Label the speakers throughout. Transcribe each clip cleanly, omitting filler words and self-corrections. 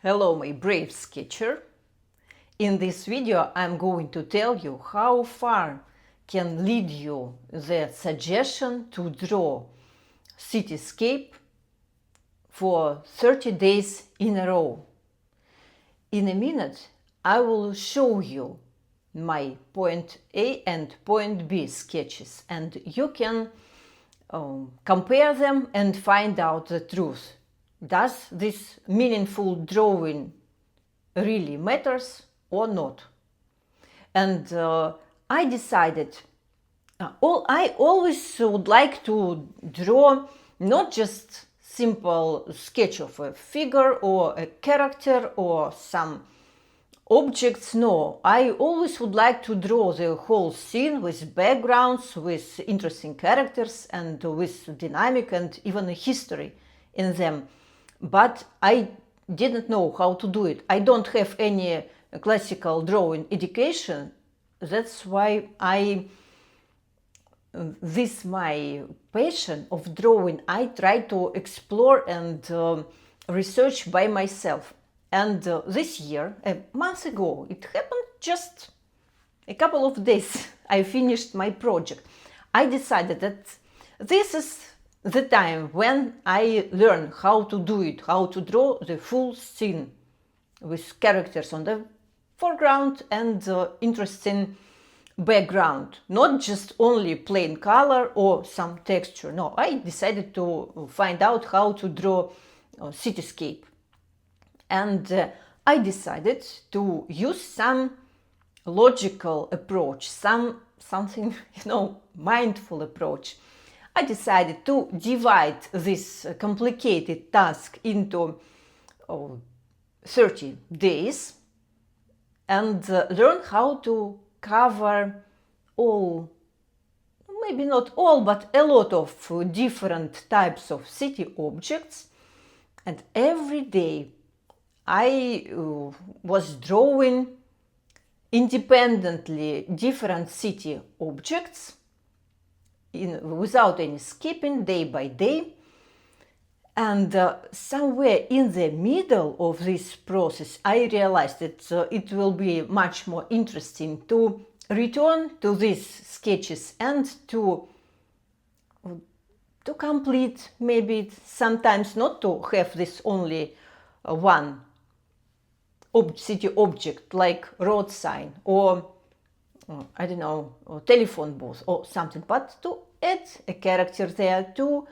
Speaker 1: Hello, my brave sketcher. In this video I'm going to tell you how far can lead you the suggestion to draw cityscape for 30 days in a row. In a minute I will show you my point A and point B sketches, and you can compare them and find out the truth. Does this meaningful drawing really matters or not? And I decided I always would like to draw not just simple sketch of a figure or a character or some objects. No, I always would like to draw the whole scene with backgrounds, with interesting characters, and with dynamic and even a history in them. But I didn't know how to do it. I don't have any classical drawing education. That's why this my passion of drawing, I try to explore and research by myself. And this year, a month ago, it happened just a couple of days, I finished my project. I decided that this is the time when I learn how to do it, how to draw the full scene with characters on the foreground and interesting background, not just only plain color or some texture. No, I decided to find out how to draw cityscape. And I decided to use some logical approach, something, mindful approach. I decided to divide this complicated task into 30 days and learn how to cover all, maybe not all, but a lot of different types of city objects. And every day I was drawing independently different city objects without any skipping, day by day. And somewhere in the middle of this process, I realized that it will be much more interesting to return to these sketches and to complete, maybe sometimes not to have this only one city object like road sign or I don't know, or telephone booth or something, but to add a character there, to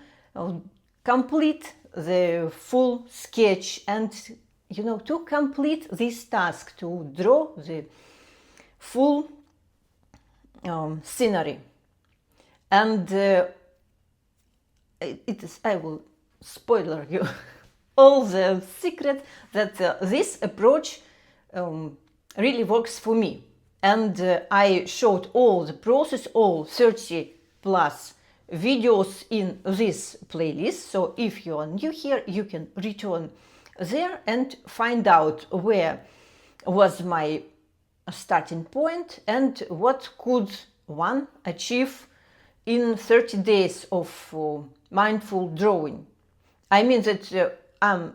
Speaker 1: complete the full sketch and, to complete this task, to draw the full scenery. And I will spoiler you all the secret that this approach really works for me. And I showed all the process, all 30 plus videos in this playlist. So if you are new here, you can return there and find out where was my starting point and what could one achieve in 30 days of mindful drawing. I mean that I'm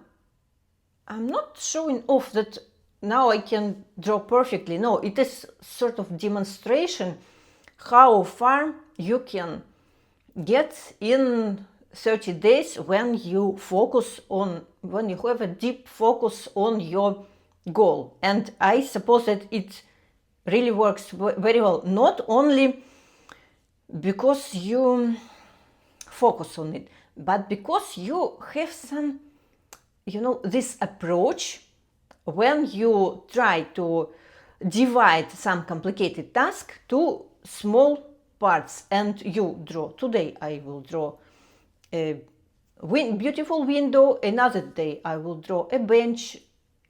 Speaker 1: not showing off that now I can draw perfectly. No, it is sort of demonstration how far you can get in 30 days when you have a deep focus on your goal. And I suppose that it really works very well, not only because you focus on it, but because you have some, this approach when you try to divide some complicated task to small parts and you draw. Today I will draw a beautiful window, another day I will draw a bench,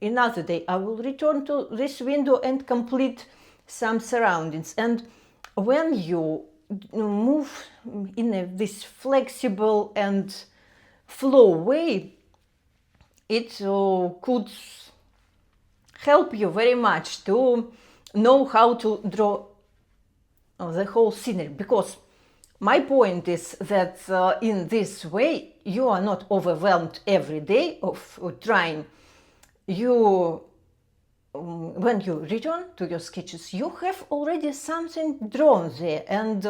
Speaker 1: another day I will return to this window and complete some surroundings. And when you move in this flexible and flow way, it could help you very much to know how to draw the whole scenery, because my point is that in this way you are not overwhelmed every day of trying you when you return to your sketches, you have already something drawn there, and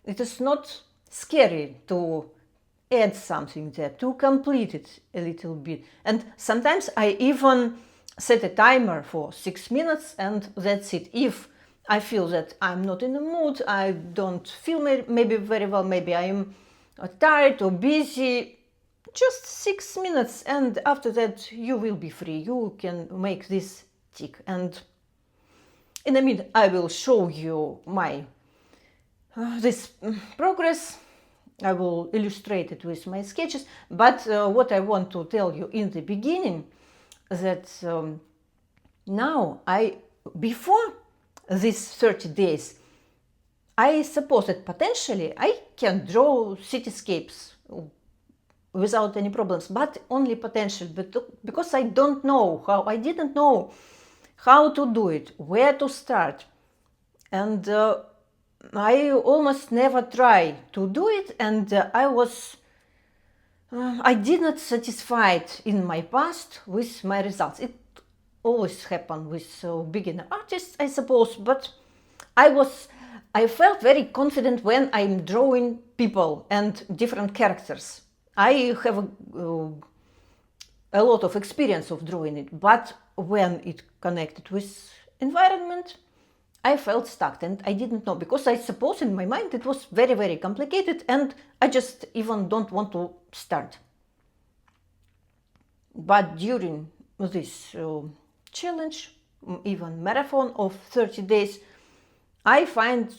Speaker 1: it is not scary to add something there, to complete it a little bit. And sometimes I even set a timer for 6 minutes, and that's it. If I feel that I'm not in the mood, I don't feel maybe very well, maybe I'm tired or busy, just 6 minutes, and after that you will be free. You can make this tick. And in a minute I will show you my this progress. I will illustrate it with my sketches. But what I want to tell you in the beginning, that now before these 30 days, I suppose that potentially I can draw cityscapes without any problems, but only potential, because I didn't know how to do it, where to start, and I almost never try to do it, and I did not satisfied in my past with my results. It always happened with beginner artists, I suppose, but I felt very confident when I'm drawing people and different characters. I have a lot of experience of drawing it, but when it connected with environment, I felt stuck, and I didn't know, because I suppose in my mind it was very, very complicated, and I just even don't want to start. But during this challenge, even marathon of 30 days, I found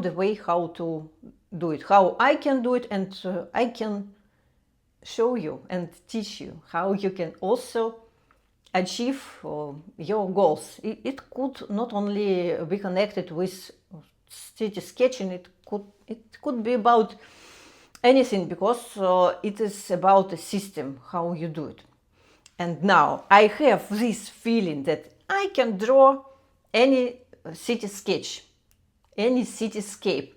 Speaker 1: a way how to do it, how I can do it, and I can show you and teach you how you can also achieve your goals. It could not only be connected with city sketching, it could be about anything, because it is about a system, how you do it. And now I have this feeling that I can draw any city sketch, any cityscape.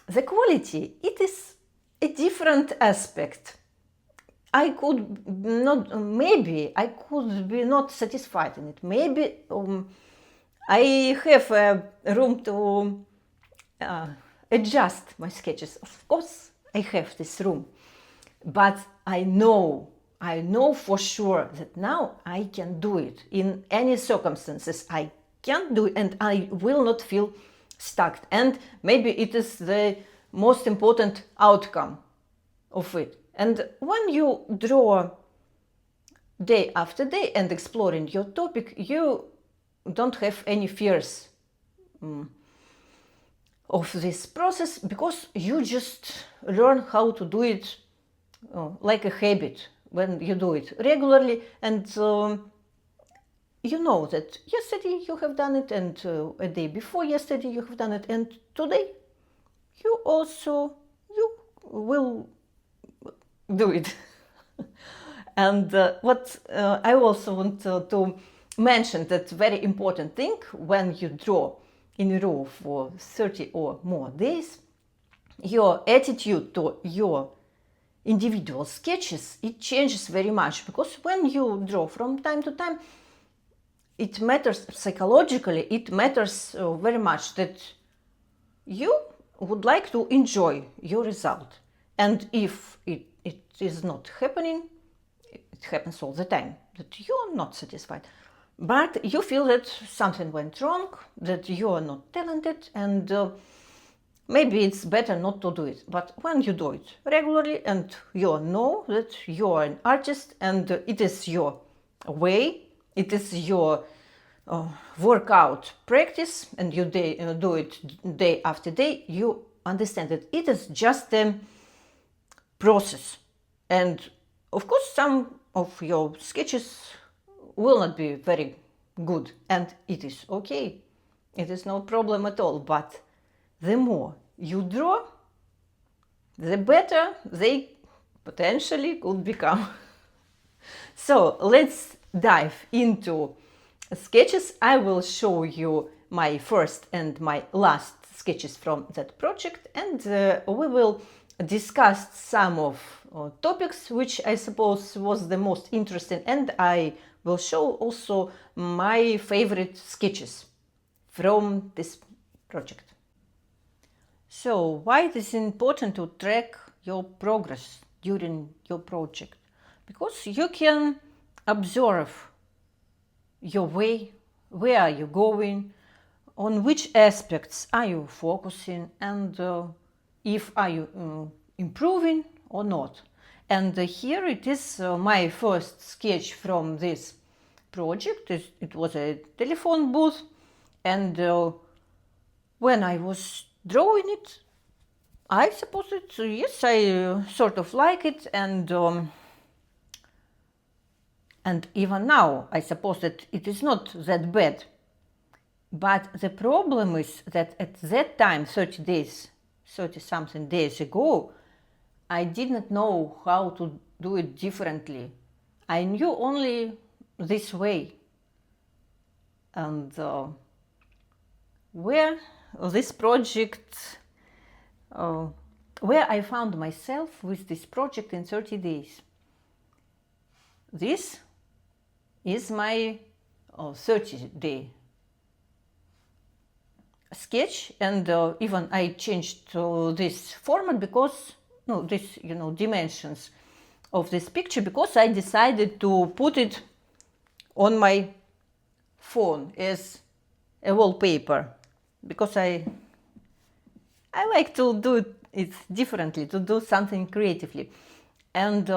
Speaker 1: The quality, it is a different aspect. I could be not satisfied in it. Maybe I have room to adjust my sketches. Of course, I have this room, but I know for sure that now I can do it in any circumstances. I can do it, and I will not feel stuck. And maybe it is the most important outcome of it. And when you draw day after day and exploring your topic, you don't have any fears of this process, because you just learn how to do it like a habit. When you do it regularly, and you know that yesterday you have done it, and a day before yesterday you have done it, and today you will do it. And what I also want to mention, that very important thing, when you draw in a row for 30 or more days, your attitude to your individual sketches, it changes very much, because when you draw from time to time, it matters psychologically, it matters very much that you would like to enjoy your result. And if it is not happening, it happens all the time, that you are not satisfied, but you feel that something went wrong, that you are not talented, and maybe it's better not to do it. But when you do it regularly, and you know that you are an artist, and it is your way, it is your workout practice, and you do it day after day, you understand that it is just a process. And of course, some of your sketches will not be very good, and it is okay. It is no problem at all. But the more you draw, the better they potentially could become. So let's dive into sketches. I will show you my first and my last sketches from that project, and we will discuss some of topics which I suppose was the most interesting, and I will show also my favorite sketches from this project. So why it is important to track your progress during your project? Because you can observe your way, where are you going, on which aspects are you focusing, and if are you improving or not. And here it is my first sketch from this project. It was a telephone booth, and when I was drawing it, I suppose it, yes, I sort of like it, and even now I suppose that it is not that bad. But the problem is that at that time, 30 something days ago, I didn't know how to do it differently. I knew only this way. And where this project, where I found myself with this project in 30 days. This is my 30-day sketch, and even I changed this format because this dimensions of this picture, because I decided to put it on my phone as a wallpaper, because I like to do it differently, to do something creatively. And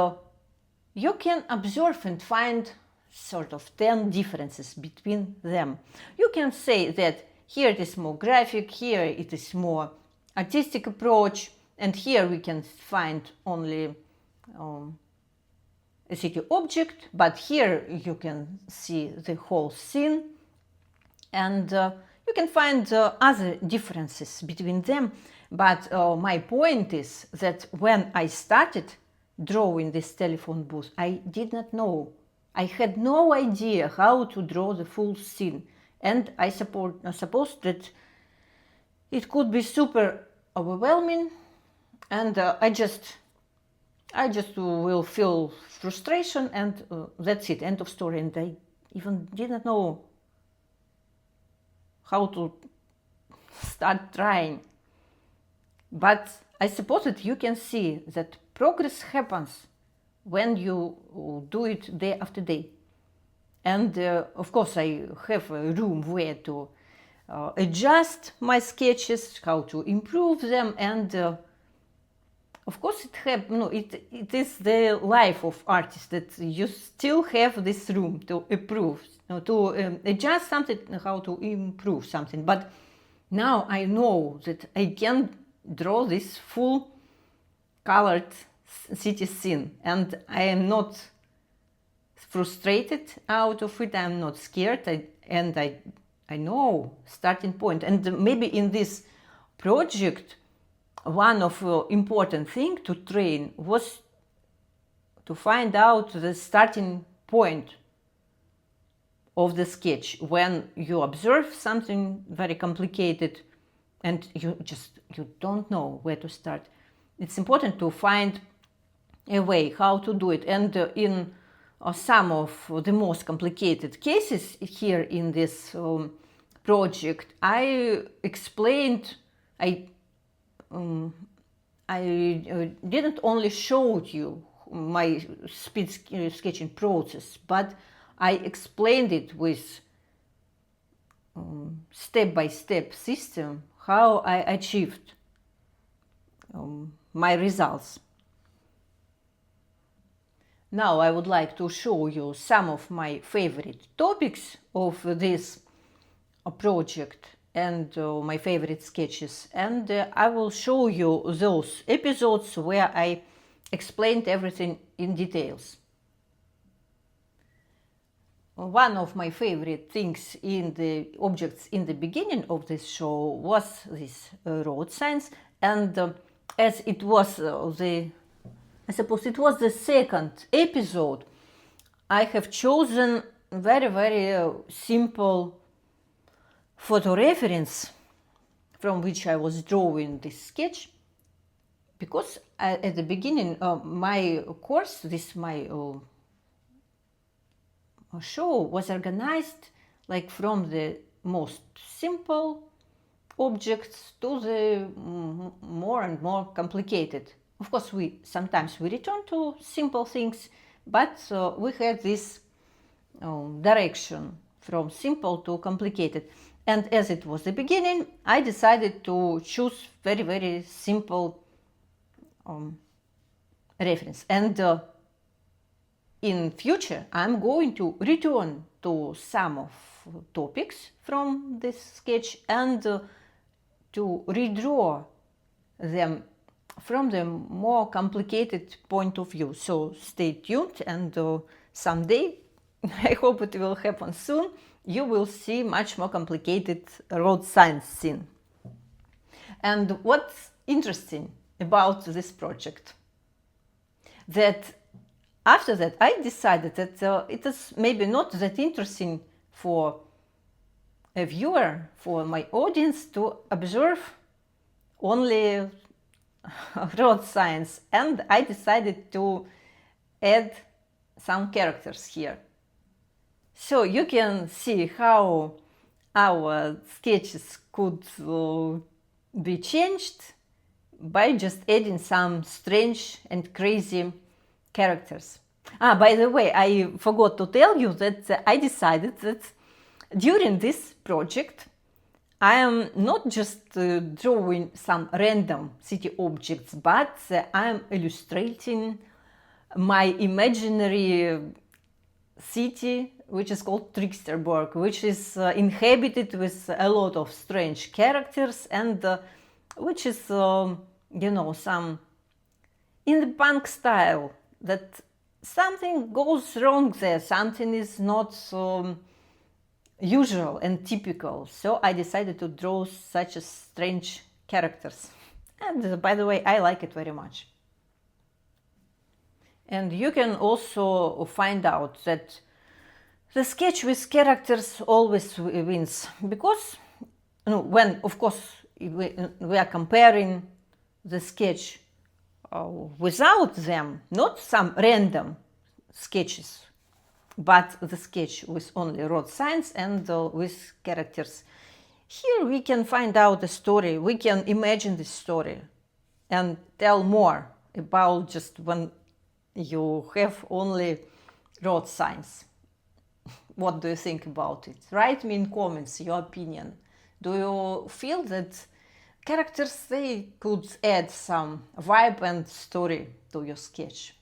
Speaker 1: you can observe and find sort of 10 differences between them. You can say that here it is more graphic, here it is more artistic approach, and here we can find only a city object, but here you can see the whole scene, and you can find other differences between them. But my point is that when I started drawing this telephone booth, I did not know. I had no idea how to draw the full scene. And I suppose that it could be super overwhelming, and I just will feel frustration, and that's it, end of story. And I even didn't know how to start trying. But I suppose that you can see that progress happens when you do it day after day. And of course I have a room where to adjust my sketches, how to improve them, and of course it is the life of artists that you still have this room to improve, to adjust something, how to improve something. But now I know that I can draw this full colored city scene, and I am not frustrated out of it. I'm not scared, I know starting point. And maybe in this project, one of important thing to train was to find out the starting point of the sketch when you observe something very complicated and you don't know where to start. It's important to find a way how to do it. And in some of the most complicated cases here in this project, I explained, I didn't only show you my speed sketching process, but I explained it with step-by-step system how I achieved my results. Now I would like to show you some of my favorite topics of this project and my favorite sketches, and I will show you those episodes where I explained everything in details. One of my favorite things in the objects in the beginning of this show was this road signs, and as it was I suppose it was the second episode, I have chosen very simple photo reference from which I was drawing this sketch, because at the beginning my course, show was organized like from the most simple objects to the more and more complicated. Of course, sometimes we return to simple things, but we had this direction from simple to complicated. And as it was the beginning, I decided to choose very, very simple reference. And in future, I'm going to return to some of topics from this sketch and to redraw them from the more complicated point of view. So stay tuned, and someday, I hope it will happen soon, you will see much more complicated road signs scene. And what's interesting about this project, that after that I decided that it is maybe not that interesting for a viewer, for my audience, to observe only road signs, and I decided to add some characters here. So you can see how our sketches could be changed by just adding some strange and crazy characters. By the way, I forgot to tell you that I decided that during this project I am not just drawing some random city objects, but I am illustrating my imaginary city, which is called Tricksterburg, which is inhabited with a lot of strange characters, and which is, some in the punk style, that something goes wrong there, something is not usual and typical. So I decided to draw such a strange characters. And by the way, I like it very much. And you can also find out that the sketch with characters always wins, because when, of course, we are comparing the sketch without them, not some random sketches, but the sketch with only road signs and with characters. Here we can find out a story, we can imagine the story and tell more about just when you have only road signs. What do you think about it? Write me in comments your opinion. Do you feel that characters, they could add some vibe and story to your sketch?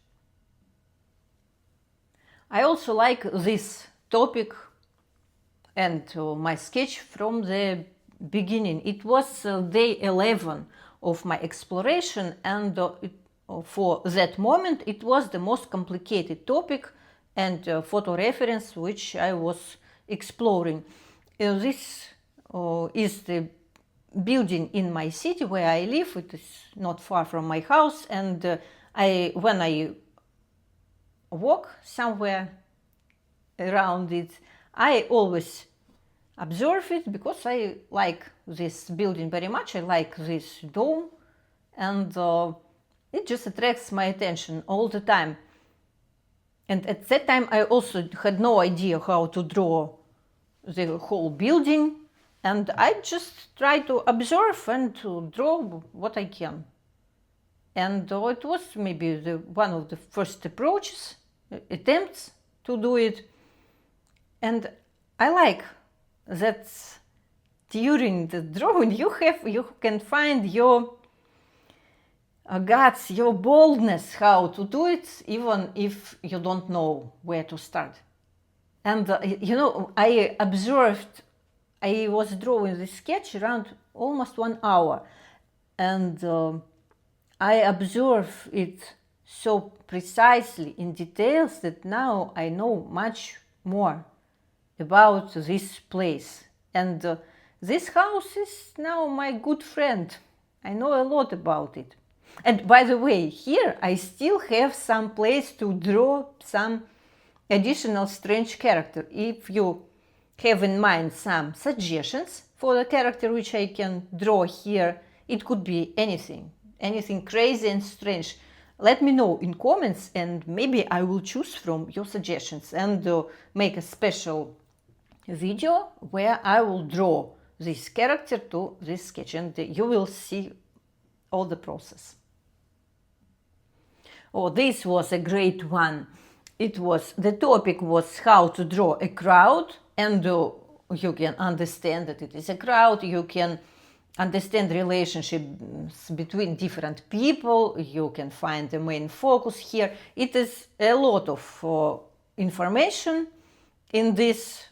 Speaker 1: I also like this topic and my sketch from the beginning. It was day 11 of my exploration, and for that moment it was the most complicated topic and photo reference which I was exploring. This is the building in my city where I live. It is not far from my house, and when I walk somewhere around it, I always observe it, because I like this building very much. I like this dome, and it just attracts my attention all the time. And at that time I also had no idea how to draw the whole building, and I just try to observe and to draw what I can. And it was maybe one of the first attempts to do it. And I like that during the drawing you can find your guts, your boldness how to do it, even if you don't know where to start. And I observed, I was drawing this sketch around almost 1 hour, and I observed it so precisely in details that now I know much more about this place. And this house is now my good friend. I know a lot about it. And by the way, here I still have some place to draw some additional strange character. If you have in mind some suggestions for the character which I can draw here, it could be anything crazy and strange. let me know in comments, and maybe I will choose from your suggestions and make a special video where I will draw this character to this sketch, and you will see all the process. Oh, this was a great one. The topic was how to draw a crowd, and you can understand that it is a crowd. You can understand relationships between different people. You can find the main focus here. It is a lot of information in this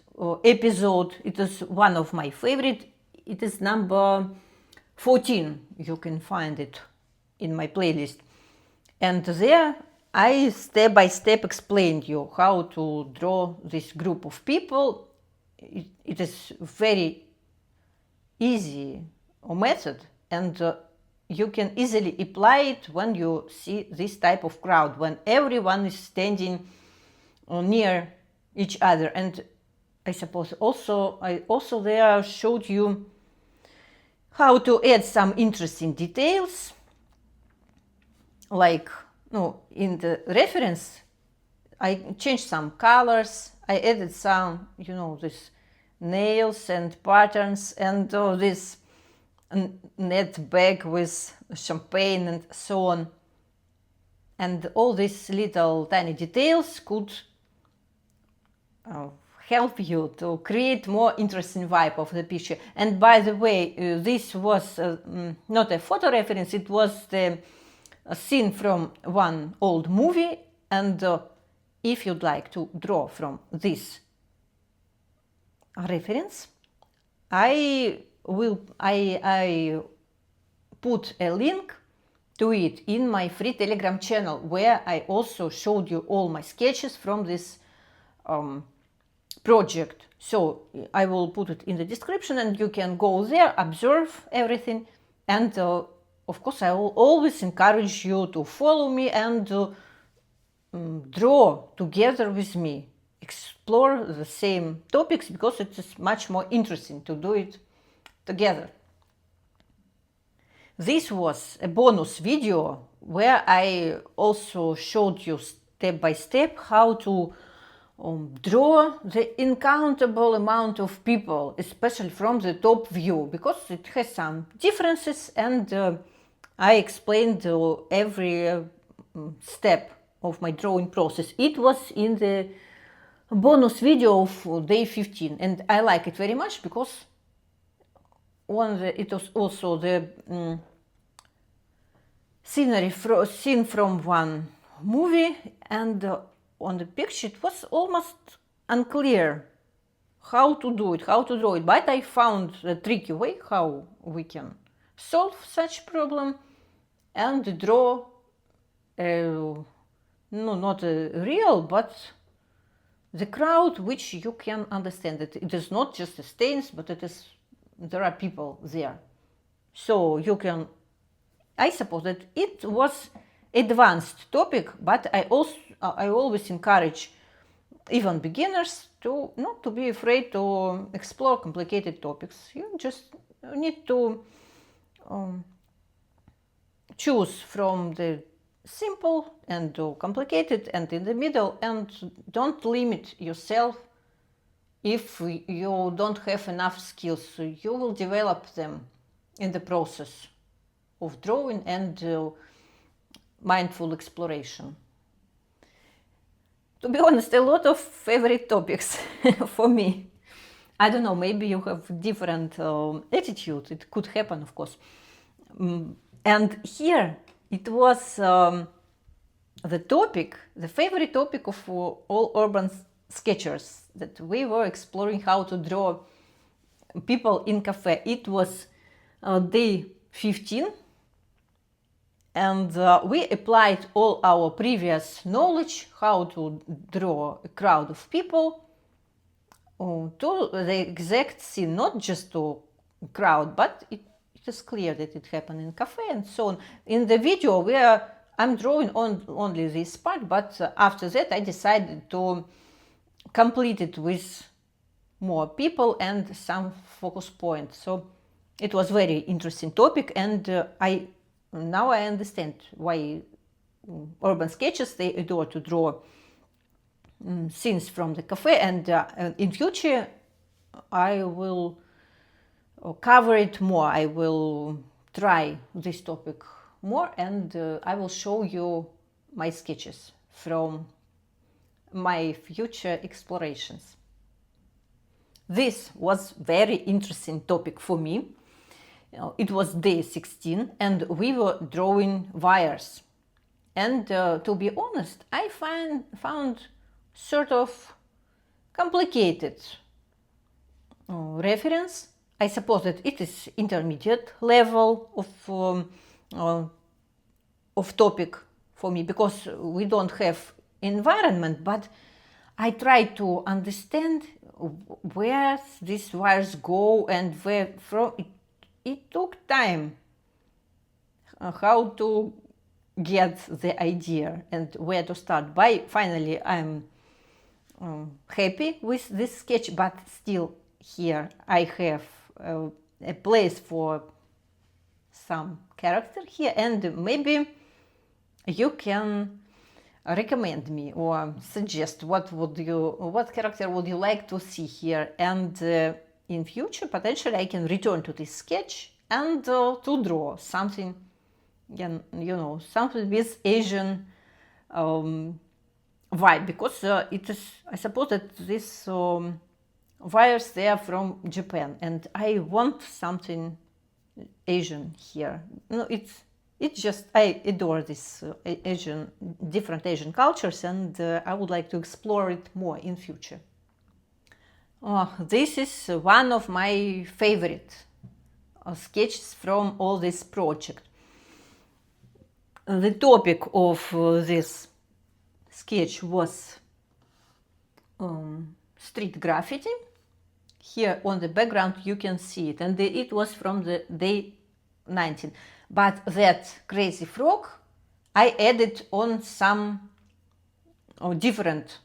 Speaker 1: episode. It is one of my favorite. It is number 14. You can find it in my playlist. And there I step by step explained you how to draw this group of people. It is very easy method, and you can easily apply it when you see this type of crowd, when everyone is standing near each other. And I suppose I also there showed you how to add some interesting details, like in the reference I changed some colors, I added some this nails and patterns, and this net bag with champagne and so on. And all these little tiny details could help you to create more interesting vibe of the picture. And by the way, this was not a photo reference, it was the scene from one old movie. And if you'd like to draw from this reference, I put a link to it in my free Telegram channel, where I also showed you all my sketches from this project. So I will put it in the description, and you can go there, observe everything. And of course, I will always encourage you to follow me and draw together with me, explore the same topics, because it is much more interesting to do it together. This was a bonus video where I also showed you step by step how to draw the uncountable amount of people, especially from the top view, because it has some differences, and I explained every step of my drawing process. It was in the bonus video of day 15, and I like it very much, because it was also the scene from one movie, and on the picture it was almost unclear how to do it, how to draw it, but I found a tricky way how we can solve such problem and draw not a real, but the crowd which you can understand. That it is not just the stains, but there are people there. So you can, I suppose that it was advanced topic, but I always encourage even beginners to not to be afraid to explore complicated topics. You just need to choose from the simple and complicated and in the middle, and don't limit yourself. If you don't have enough skills, you will develop them in the process of drawing and mindful exploration. To be honest, a lot of favorite topics for me. I don't know, maybe you have different attitude. It could happen, of course. And here it was the topic, the favorite topic of all urban sketchers, that we were exploring how to draw people in cafe. It was day 15, and we applied all our previous knowledge how to draw a crowd of people to the exact scene, not just to crowd, but it is clear that it happened in cafe and so on. In the video where I'm drawing only this part, but after that I decided to complete it with more people and some focus points. So it was very interesting topic, and now I understand why urban sketches. They adore to draw scenes from the cafe, and in future I will cover it more. I will try this topic more, and I will show you my sketches from my future explorations. This was very interesting topic for me. It was day 16 and we were drawing wires. And to be honest, I found sort of complicated reference. I suppose that it is intermediate level of topic for me, because we don't have environment, but I try to understand where these wires go and where from. It took time how to get the idea and where to start. By finally, I'm happy with this sketch, but still here I have a place for some character here, and maybe you can recommend me or suggest what character would you like to see here, and in future potentially I can return to this sketch and to draw something, something with Asian vibe, because it is, I suppose that this wires, they are from Japan, and I want something Asian here. It's just, I adore this different Asian cultures, and I would like to explore it more in future. This is one of my favorite sketches from all this project. The topic of this sketch was street graffiti. Here on the background you can see it, and it was from the day 19. But that crazy frog I added on some different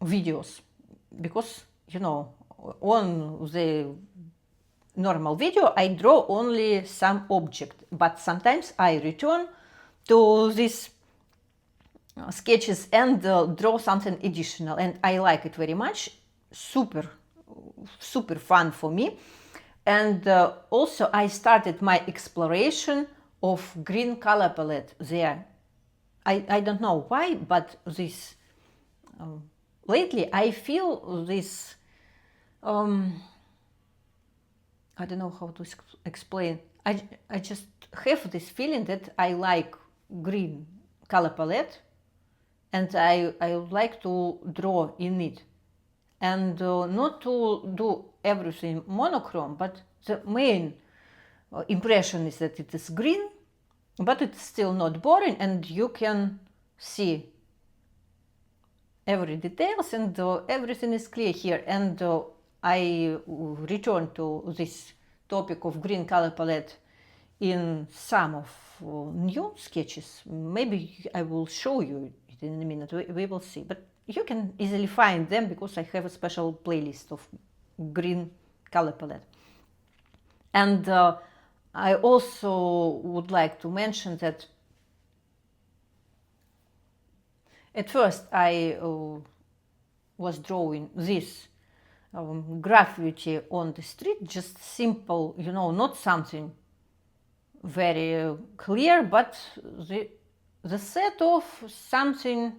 Speaker 1: videos, because on the normal video I draw only some object, but sometimes I return to these sketches and draw something additional, and I like it very much. Super fun for me. And also I started my exploration of green color palette there. I don't know why, but this lately I feel this I don't know how to explain. I just have this feeling that I like green color palette, and I would like to draw in it, and not to do everything monochrome, but the main impression is that it is green, but it's still not boring, and you can see every details, and everything is clear here. And I return to this topic of green color palette in some of new sketches. Maybe I will show you it in a minute, we will see, but you can easily find them because I have a special playlist of green color palette. And I also would like to mention that at first I was drawing this graffiti on the street, just simple, not something very clear, but the set of something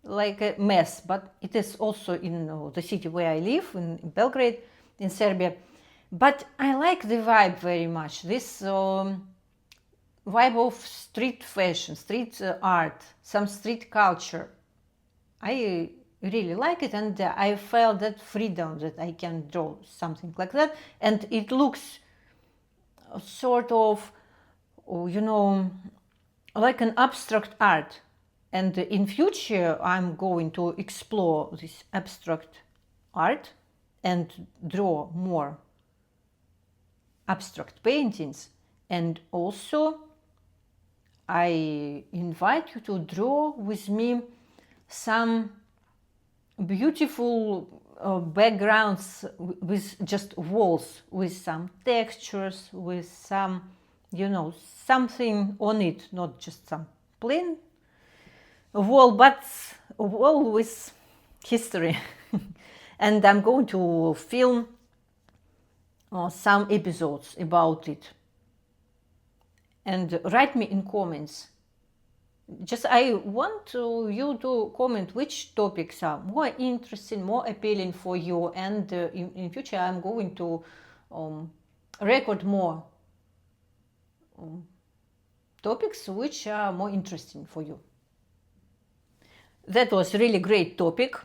Speaker 1: like a mess. But it is also in the city where I live, in Belgrade, in Serbia. But I like the vibe very much, this vibe of street fashion, street art, some street culture. I really like it, and I felt that freedom that I can draw something like that, and it looks sort of, like an abstract art. And in future I'm going to explore this abstract art and draw more abstract paintings. And also I invite you to draw with me some beautiful backgrounds with just walls, with some textures, with some you know, something on it, not just some plain wall, but a wall with history. And I'm going to film some episodes about it. And write me in comments. Just I want you to comment which topics are more interesting, more appealing for you, and in future I'm going to record more topics which are more interesting for you. That was really great topic.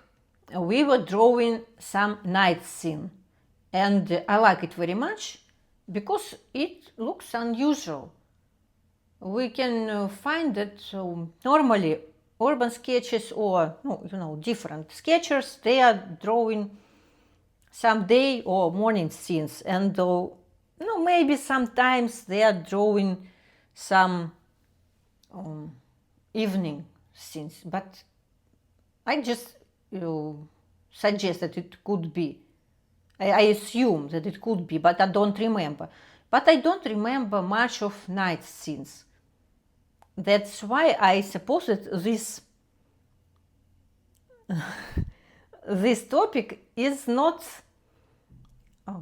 Speaker 1: We were drawing some night scene, and I like it very much because it looks unusual. We can find that normally urban sketches or different sketchers, they are drawing some day or morning scenes, and maybe sometimes they are drawing some evening scenes, but I just suggest that it could be. I assume that it could be, but I don't remember. But I don't remember much of night scenes. That's why I suppose that this topic is not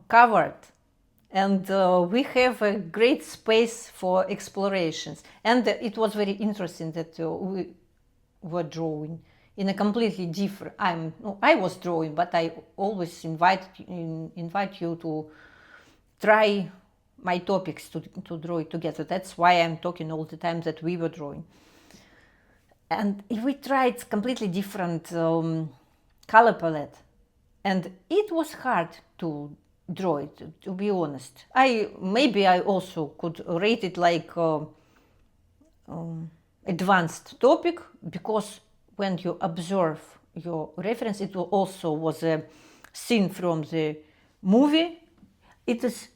Speaker 1: covered, and we have a great space for explorations. And it was very interesting that we were drawing in a completely different. I was drawing, but I always invite you to try my topics to draw it together. That's why I'm talking all the time that we were drawing. And we tried completely different color palette, and it was hard to draw it, to be honest. Maybe I also could rate it like advanced topic, because when you observe your reference, it also was a scene from the movie. It is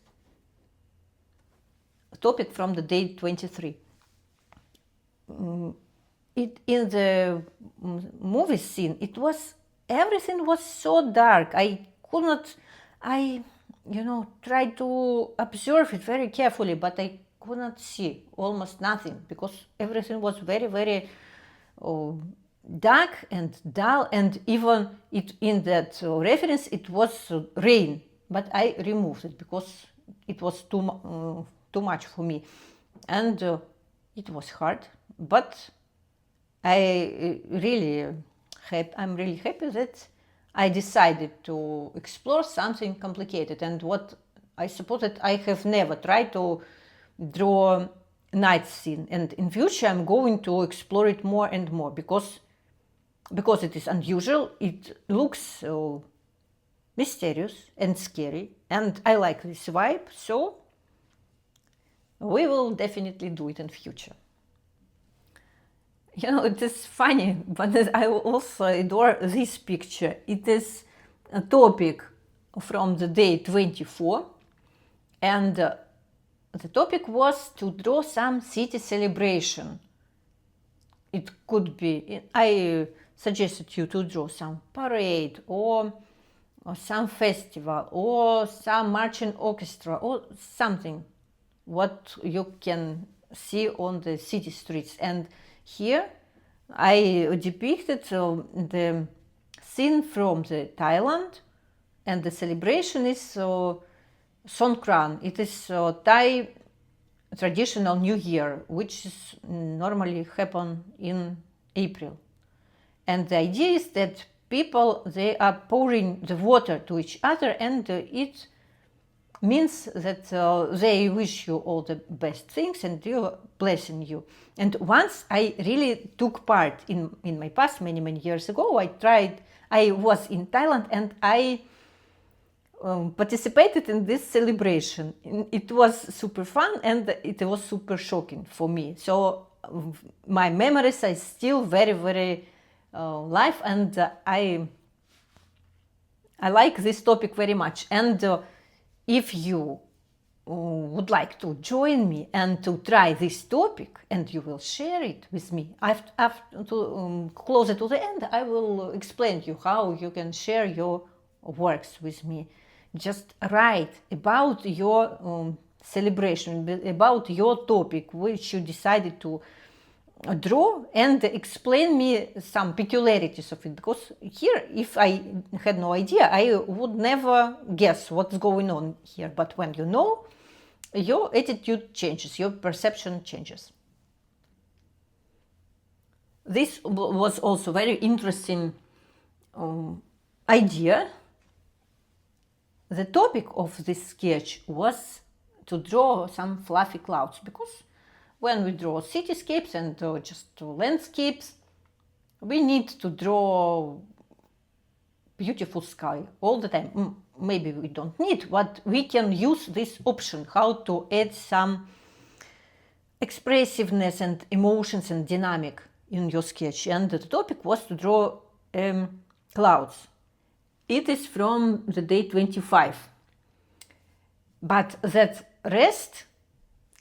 Speaker 1: topic from the day 23. In the movie scene, everything was so dark. I could not, try to observe it very carefully, but I could not see almost nothing, because everything was very, very dark and dull, and even in that reference it was rain, but I removed it because it was too much for me, and it was hard. But I'm really happy that I decided to explore something complicated, and what I suppose that I have never tried to draw night scene, and in future I'm going to explore it more and more, because it is unusual, it looks mysterious and scary, and I like this vibe, so we will definitely do it in future. It is funny, but I also adore this picture. It is a topic from the day 24, and the topic was to draw some city celebration. It could be, I suggested you to draw some parade or some festival or some marching orchestra or something what you can see on the city streets. And here I depicted the scene from the Thailand, and the celebration is Songkran. It is Thai traditional New Year, which is normally happen in April. And the idea is that people, they are pouring the water to each other, and it means that they wish you all the best things and they are blessing you. And once I really took part in my past, many years ago, I was in Thailand, and I participated in this celebration. It was super fun, and it was super shocking for me. So my memories are still very, very live, and I like this topic very much. And if you would like to join me and to try this topic, and you will share it with me, after to closer to the end, I will explain you how you can share your works with me. Just write about your celebration, about your topic which you decided to draw, and explain me some peculiarities of it, because here, if I had no idea, I would never guess what's going on here. But when you know, your attitude changes, your perception changes. This was also very interesting idea. The topic of this sketch was to draw some fluffy clouds, because when we draw cityscapes and just landscapes, we need to draw beautiful sky all the time. Maybe we don't need, but we can use this option, how to add some expressiveness and emotions and dynamic in your sketch. And the topic was to draw clouds. It is from the day 25. But that rest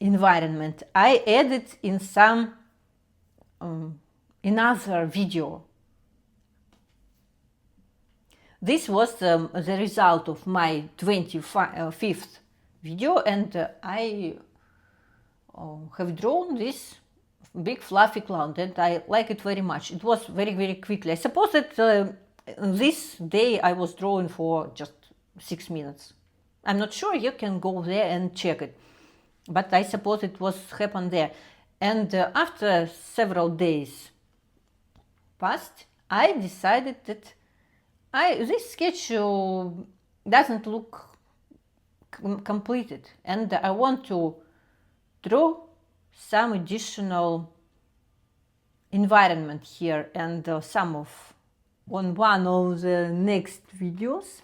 Speaker 1: environment I added in some another video. This was the result of my 25th video, and I have drawn this big fluffy cloud, and I like it very much. It was very quickly. I suppose that this day I was drawing for just 6 minutes. I'm not sure, you can go there and check it, but I suppose it was happened there. And after several days passed, I decided that this sketch doesn't look completed, and I want to draw some additional environment here, and on one of the next videos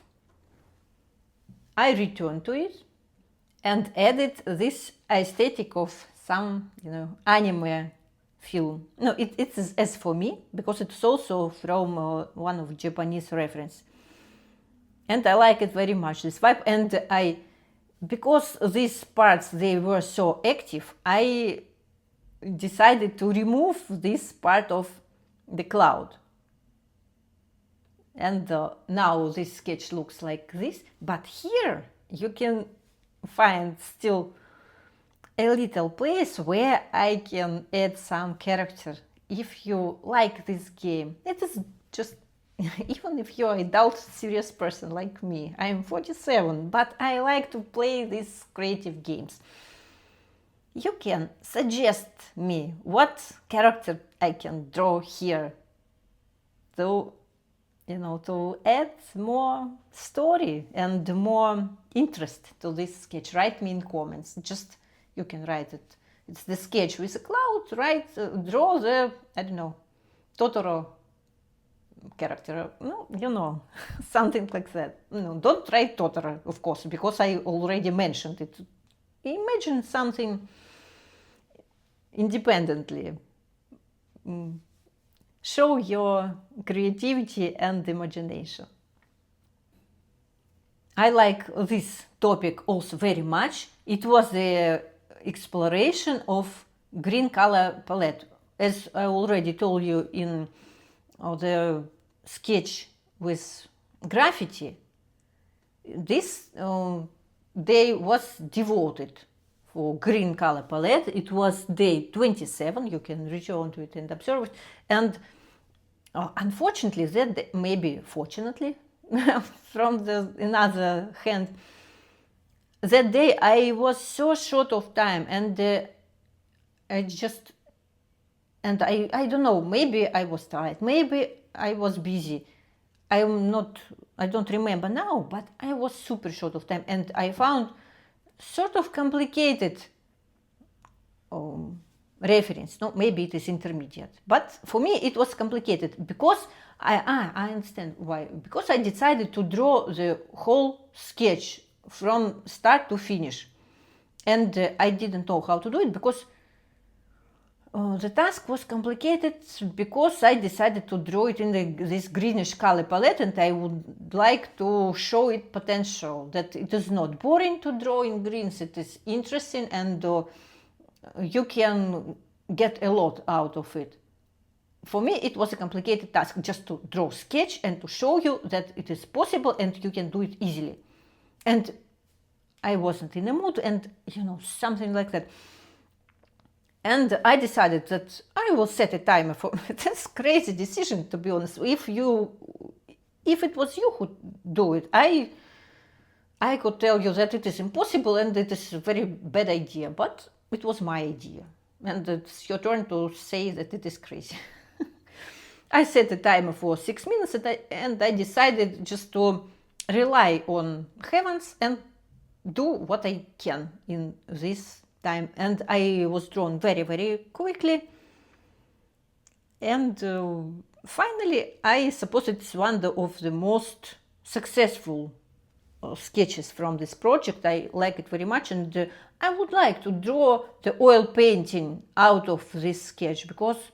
Speaker 1: I returned to it and added this aesthetic of some, anime film. No, it's as for me, because it's also from one of Japanese reference, and I like it very much, this vibe. And because these parts, they were so active, I decided to remove this part of the cloud. And now this sketch looks like this, but here you can find still a little place where I can add some character. If you like this game, it is just, even if you're an adult serious person like me, I'm 47, but I like to play these creative games. You can suggest me what character I can draw here, to add more story and more interest to this sketch. Write me in comments. Just, you can write it. It's the sketch with a cloud, draw the, Totoro character. No, something like that. No, don't write Totoro, of course, because I already mentioned it. Imagine something independently. Show your creativity and imagination. I like this topic also very much. It was the exploration of green color palette. As I already told you in the sketch with graffiti, this day was devoted for green color palette. It was day 27. You can return to it and observe it. And unfortunately, that day, maybe fortunately, from the another hand, that day I was so short of time, and I don't know, maybe I was tired, maybe I was busy. I don't remember now, but I was super short of time, and I found sort of complicated reference. No, maybe it is intermediate, but for me it was complicated, because I understand why. Because I decided to draw the whole sketch from start to finish, and I didn't know how to do it, because the task was complicated, because I decided to draw it in this greenish color palette, and I would like to show it potential, that it is not boring to draw in greens, it is interesting, and you can get a lot out of it. For me, it was a complicated task, just to draw sketch and to show you that it is possible and you can do it easily. And I wasn't in the mood, and something like that. And I decided that I will set a timer for that's crazy decision, to be honest. If it was you who do it, I could tell you that it is impossible and it is a very bad idea, but it was my idea. And it's your turn to say that it is crazy. I set a timer for 6 minutes, and I decided just to rely on heavens and do what I can in this time. And I was drawn very, very quickly. And finally, I suppose it's one of the most successful sketches from this project. I like it very much, and I would like to draw the oil painting out of this sketch, because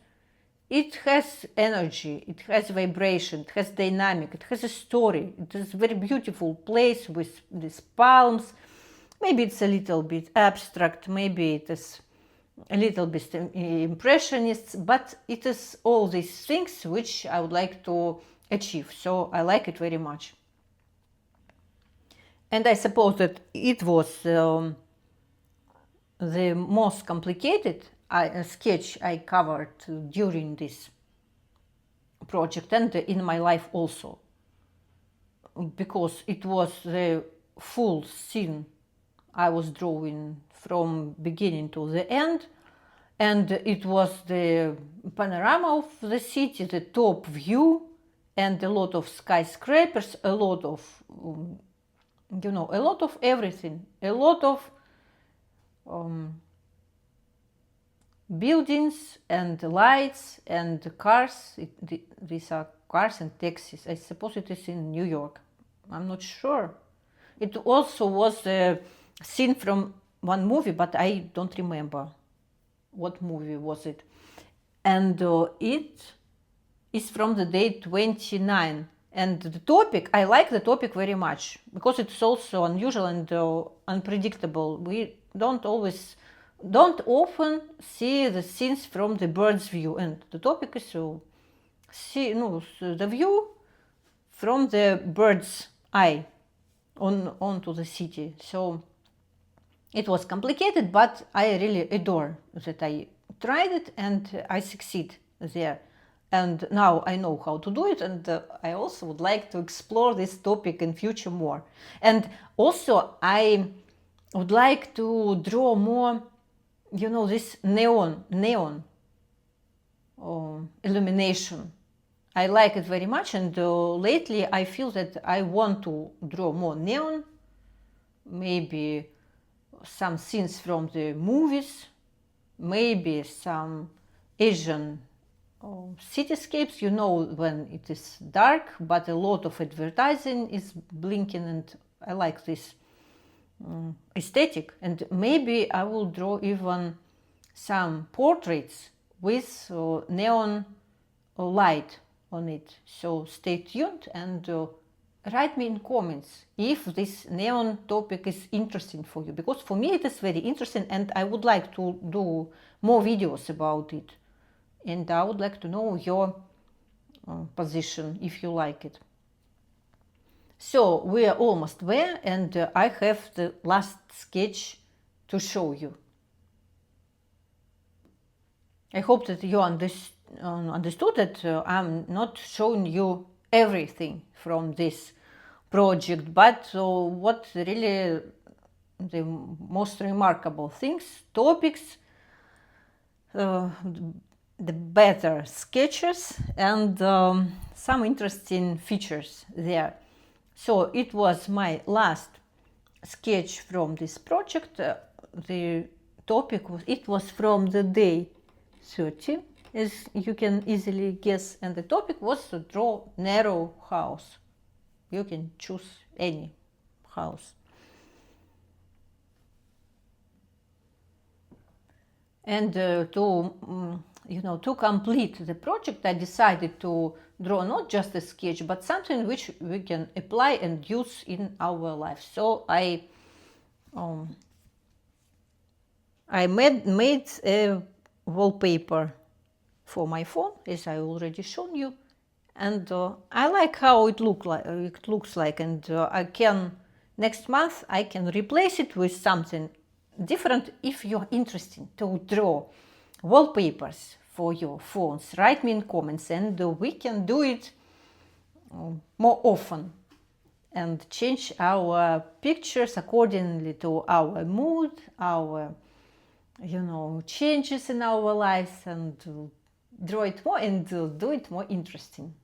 Speaker 1: it has energy, it has vibration, it has dynamic, it has a story. It is a very beautiful place with these palms. Maybe it's a little bit abstract, maybe it is a little bit impressionist, but it is all these things which I would like to achieve. So I like it very much. And I suppose that it was the most complicated sketch I covered during this project and in my life also, because it was the full scene I was drawing from beginning to the end, and it was the panorama of the city, the top view, and a lot of skyscrapers, a lot of a lot of everything, a lot of buildings and lights and cars. These are cars and taxis. I suppose it is in New York. I'm not sure. It also was a scene from one movie, but I don't remember what movie was it. And it is from the day 29. And the topic, I like the topic very much, because it's also unusual and unpredictable. We don't often see the scenes from the bird's view, and the topic is to see the view from the bird's eye onto the city. So it was complicated, but I really adore that I tried it and I succeed there. And now I know how to do it, and I also would like to explore this topic in future more. And also I would like to draw more, this neon illumination. I like it very much, and lately I feel that I want to draw more neon, maybe some scenes from the movies, maybe some Asian cityscapes, when it is dark, but a lot of advertising is blinking, and I like this aesthetic. And maybe I will draw even some portraits with neon light on it. So stay tuned and write me in comments if this neon topic is interesting for you, because for me it is very interesting and I would like to do more videos about it. And I would like to know your position, if you like it. So we are almost there, and I have the last sketch to show you. I hope that you understood that I'm not showing you everything from this project, but what really the most remarkable things, topics, the better sketches, and some interesting features there. So it was my last sketch from this project. The topic was from the day 30, as you can easily guess, and the topic was to draw narrow house. You can choose any house. And to complete the project, I decided to draw not just a sketch, but something which we can apply and use in our life. So I made a wallpaper for my phone, as I already shown you, and I like how it looks like, and I can next month I can replace it with something different. If you're interested to draw wallpapers for your phones, write me in comments, and we can do it more often and change our pictures accordingly to our mood, our changes in our lives, and draw it more and do it more interesting.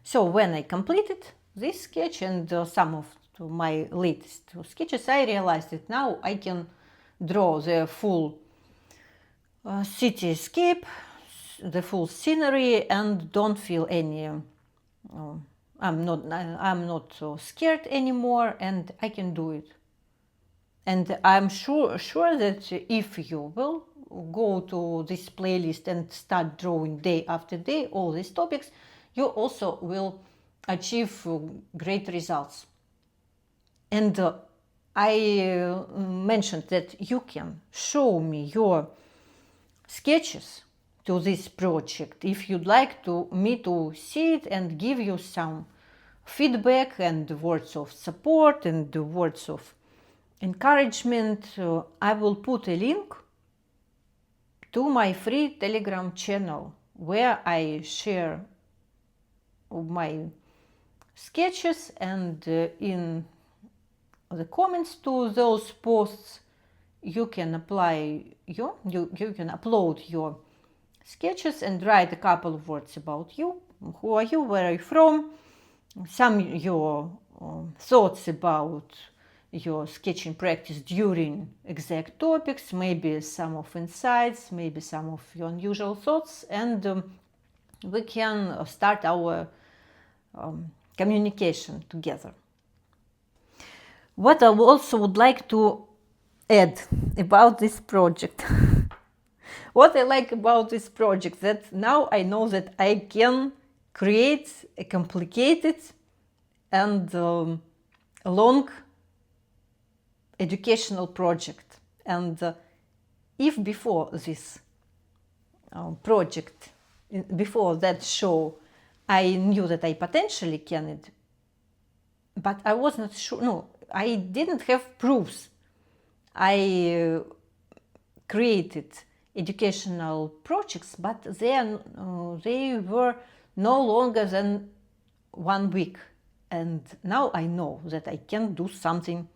Speaker 1: So when I completed this sketch and some of my latest sketches, I realized that now I can draw the full cityscape, the full scenery, and don't feel any I'm not so scared anymore, and I can do it. And I'm sure that if you will go to this playlist and start drawing day after day all these topics, you also will achieve great results. And I mentioned that you can show me your sketches to this project if you'd like me to see it and give you some feedback and words of support and words of encouragement. I will put a link to my free Telegram channel where I share my sketches, and in the comments to those posts you can you can upload your sketches and write a couple of words about you. Who are you? Where are you from? Some your thoughts about your sketching practice during exact topics, maybe some of insights, maybe some of your unusual thoughts, and we can start our communication together. What I also would like to add about this project what I like about this project, that now I know that I can create a complicated and long educational project. And if before this project, before that show, I knew that I potentially can it, but I was not sure. No, I didn't have proofs. I created educational projects, but they were no longer than 1 week. And now I know that I can do something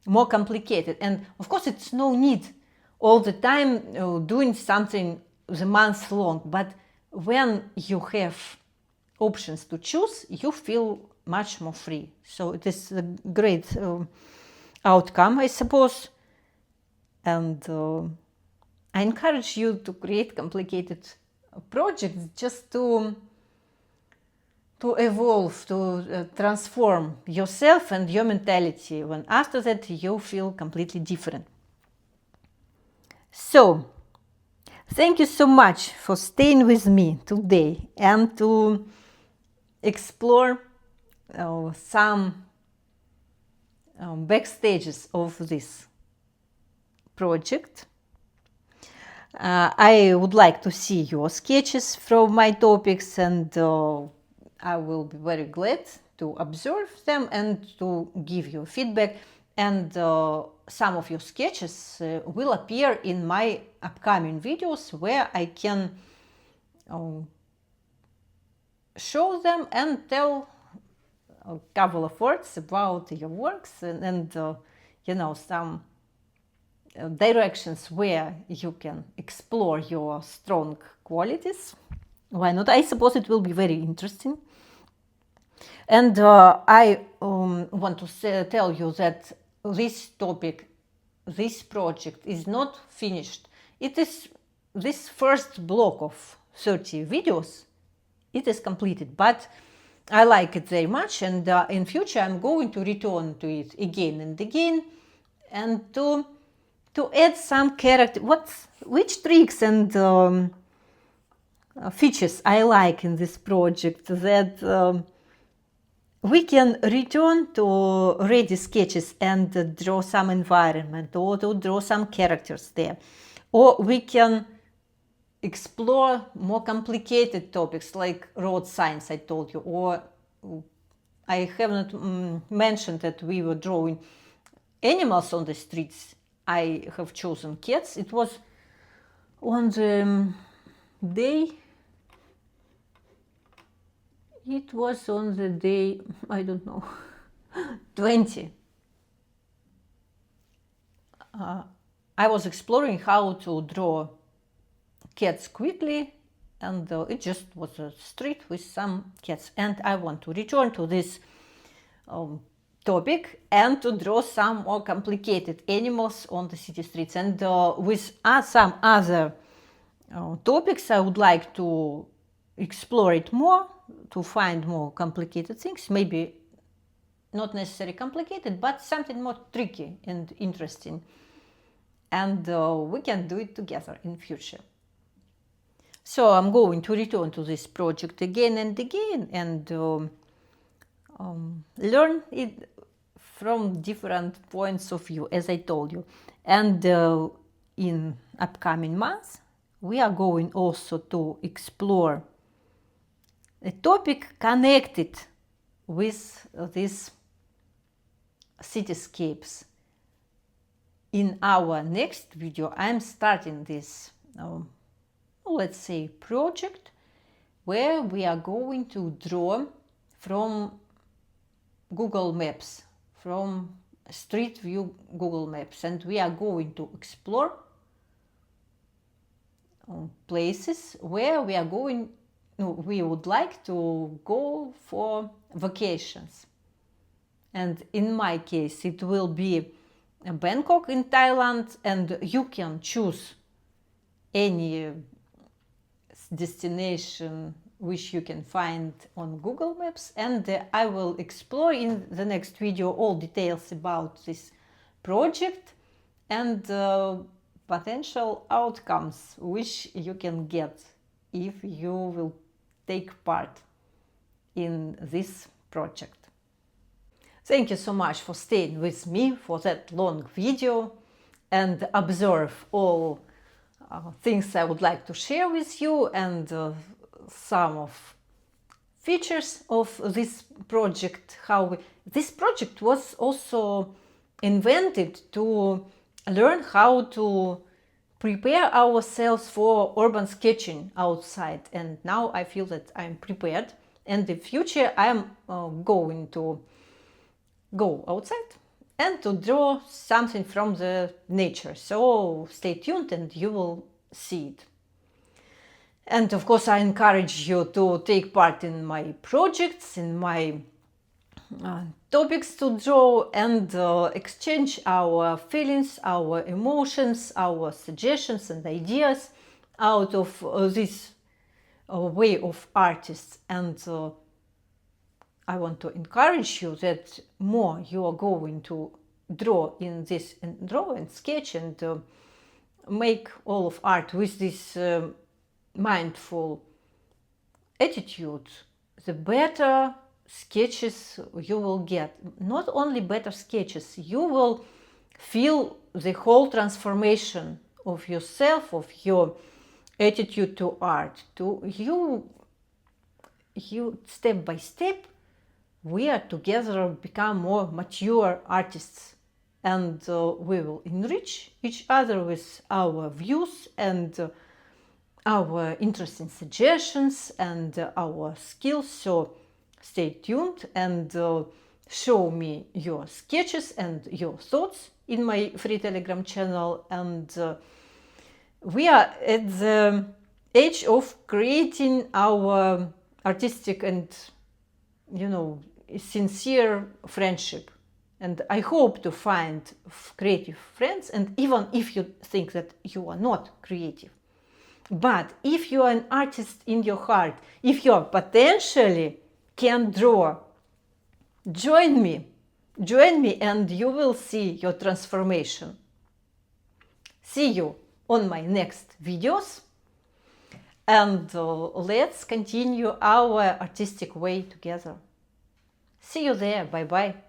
Speaker 1: more complicated. And of course, it's no need all the time doing something the month long. But when you have options to choose, you feel much more free. So it is a great outcome, I suppose. And I encourage you to create complicated projects just to evolve, to transform yourself and your mentality, when after that you feel completely different. So, thank you so much for staying with me today and to explore some backstages of this project. I would like to see your sketches from my topics, and I will be very glad to observe them and to give you feedback. And some of your sketches will appear in my upcoming videos where I can show them and tell a couple of words about your works and some directions where you can explore your strong qualities. Why not? I suppose it will be very interesting. And I want to tell you that this topic, this project is not finished. It is this first block of 30 videos. It is completed, but I like it very much, and in future I'm going to return to it again and again, and to add some character, which tricks and features I like in this project, that we can return to ready sketches and draw some environment, or to draw some characters there, or we can explore more complicated topics like road signs I told you, or I have not mentioned that we were drawing animals on the streets. I have chosen cats. It was on the day, I don't know, 20. I was exploring how to draw cats quickly, and it just was a street with some cats. And I want to return to this topic and to draw some more complicated animals on the city streets. And with some other topics, I would like to explore it more, to find more complicated things, maybe not necessarily complicated, but something more tricky and interesting. And we can do it together in future. So I'm going to return to this project again and again and learn it from different points of view, as I told you. And in upcoming months, we are going also to explore a topic connected with these cityscapes. In our next video, I'm starting this, let's say, project where we are going to draw from Google Maps, from Street View Google Maps, and we are going to explore places where we would like to go for vacations. And in my case, it will be Bangkok in Thailand, and you can choose any destination which you can find on Google Maps, and I will explore in the next video all details about this project and potential outcomes which you can get if you will take part in this project. Thank you so much for staying with me for that long video and observe all things I would like to share with you and some of features of this project. This project was also invented to learn how to prepare ourselves for urban sketching outside, and now I feel that I'm prepared, and in the future I'm going to go outside and to draw something from the nature. So stay tuned and you will see it. And of course I encourage you to take part in my projects, in my topics to draw, and exchange our feelings, our emotions, our suggestions and ideas out of this way of artists. And I want to encourage you that more you are going to draw in this, and draw and sketch and make all of art with this mindful attitude, the better sketches you will get. Not only better sketches, you will feel the whole transformation of yourself, of your attitude to art. To you step by step, we are together become more mature artists, and we will enrich each other with our views and our interesting suggestions and our skills. So stay tuned and show me your sketches and your thoughts in my free Telegram channel. And we are at the age of creating our artistic and, sincere friendship. And I hope to find creative friends, and even if you think that you are not creative, but if you are an artist in your heart, if you potentially can draw, join me and you will see your transformation. See you on my next videos, and let's continue our artistic way together. See you there. Bye bye.